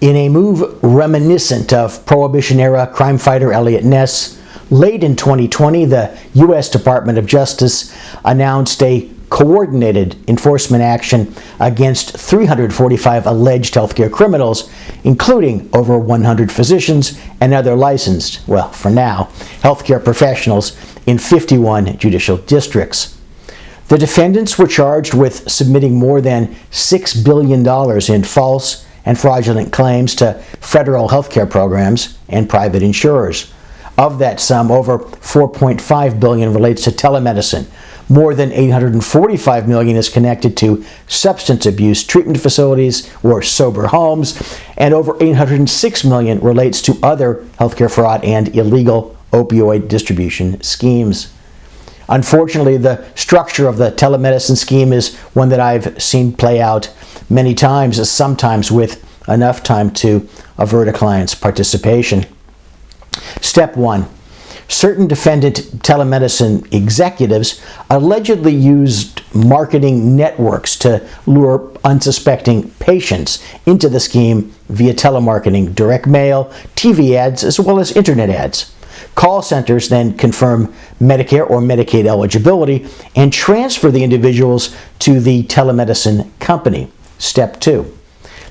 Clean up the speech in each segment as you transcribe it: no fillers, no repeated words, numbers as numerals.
In a move reminiscent of Prohibition-era crime fighter Eliot Ness, late in 2020, the U.S. Department of Justice announced a coordinated enforcement action against 345 alleged healthcare criminals, including over 100 physicians and other licensed, well, for now, healthcare professionals in 51 judicial districts. The defendants were charged with submitting more than $6 billion in false and fraudulent claims to federal healthcare programs and private insurers. Of that sum, over $4.5 billion relates to telemedicine. More than $845 million is connected to substance abuse treatment facilities or sober homes, and over $806 million relates to other healthcare fraud and illegal opioid distribution schemes. Unfortunately, the structure of the telemedicine scheme is one that I've seen play out many times, sometimes with enough time to avert a client's participation. Step 1. Certain defendant telemedicine executives allegedly used marketing networks to lure unsuspecting patients into the scheme via telemarketing, direct mail, TV ads, as well as internet ads. Call centers then confirm Medicare or Medicaid eligibility and transfer the individuals to the telemedicine company. Step 2.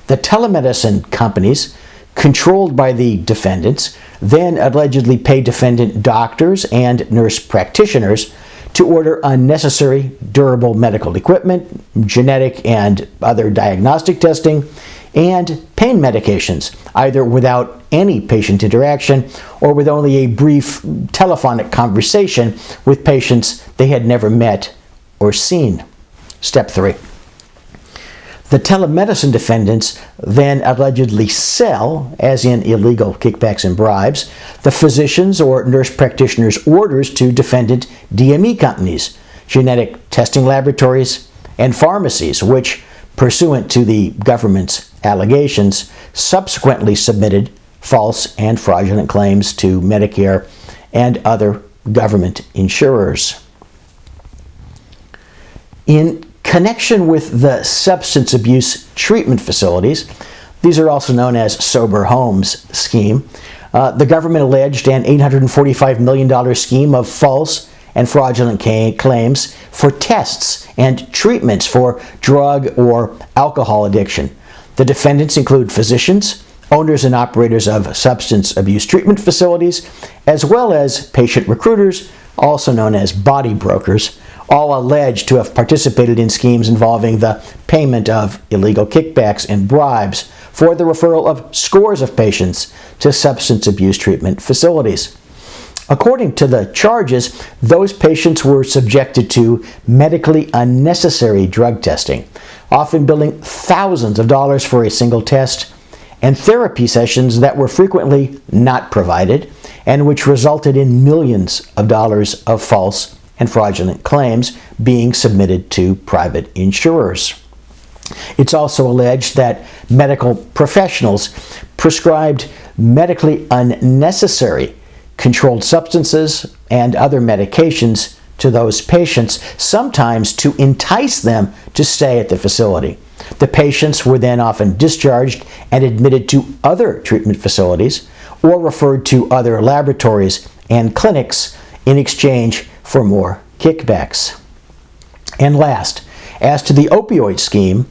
The telemedicine companies, controlled by the defendants, then allegedly pay defendant doctors and nurse practitioners to order unnecessary durable medical equipment, genetic and other diagnostic testing, and pain medications, either without any patient interaction or with only a brief telephonic conversation with patients they had never met or seen. Step 3. The telemedicine defendants then allegedly sell, as in illegal kickbacks and bribes, the physicians' or nurse practitioners' orders to defendant DME companies, genetic testing laboratories, and pharmacies, which, pursuant to the government's allegations, subsequently submitted false and fraudulent claims to Medicare and other government insurers. In connection with the substance abuse treatment facilities, these are also known as sober homes scheme, the government alleged an $845 million scheme of false and fraudulent claims for tests and treatments for drug or alcohol addiction. The defendants include physicians, owners and operators of substance abuse treatment facilities, as well as patient recruiters, also known as body brokers, all alleged to have participated in schemes involving the payment of illegal kickbacks and bribes for the referral of scores of patients to substance abuse treatment facilities. According to the charges, those patients were subjected to medically unnecessary drug testing, often billing thousands of dollars for a single test, and therapy sessions that were frequently not provided and which resulted in millions of dollars of false and fraudulent claims being submitted to private insurers. It's also alleged that medical professionals prescribed medically unnecessary controlled substances and other medications to those patients, sometimes to entice them to stay at the facility. The patients were then often discharged and admitted to other treatment facilities or referred to other laboratories and clinics in exchange for more kickbacks. And last, as to the opioid scheme,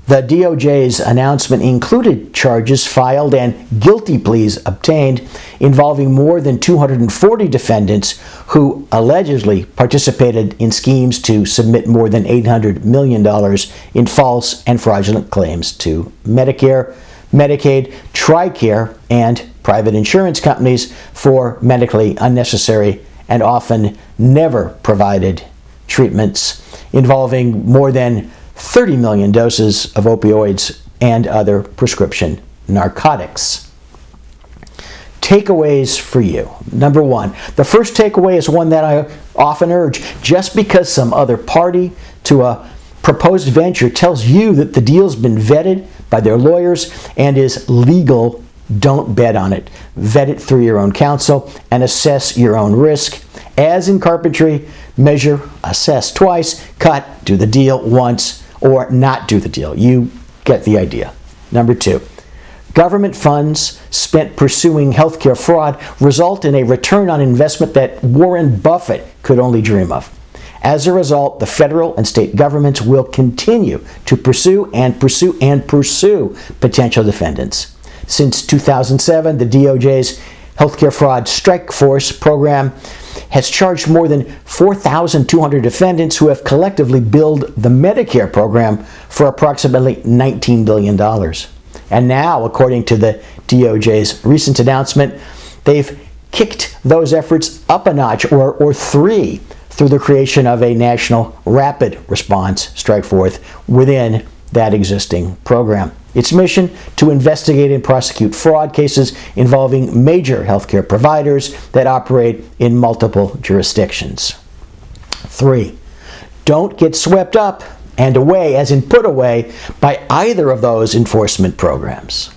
the DOJ's announcement included charges filed and guilty pleas obtained involving more than 240 defendants who allegedly participated in schemes to submit more than $800 million in false and fraudulent claims to Medicare, Medicaid, TRICARE, and private insurance companies for medically unnecessary and often never provided treatments involving more than 30 million doses of opioids and other prescription narcotics. Takeaways for you. Number 1, the first takeaway is one that I often urge. Just because some other party to a proposed venture tells you that the deal's been vetted by their lawyers and is legal, don't bet on it. Vet it through your own counsel and assess your own risk. As in carpentry, measure, assess twice, cut, do the deal once, or not do the deal. You get the idea. Number 2, Government funds spent pursuing healthcare fraud result in a return on investment that Warren Buffett could only dream of. As a result, the federal and state governments will continue to pursue potential defendants. Since 2007, the DOJ's Healthcare Fraud Strike Force program has charged more than 4,200 defendants who have collectively billed the Medicare program for approximately $19 billion. And now, according to the DOJ's recent announcement, they've kicked those efforts up a notch or three through the creation of a national rapid response strike force within that existing program. Its mission to investigate and prosecute fraud cases involving major healthcare providers that operate in multiple jurisdictions. 3. Don't get swept up and away, as in put away, by either of those enforcement programs.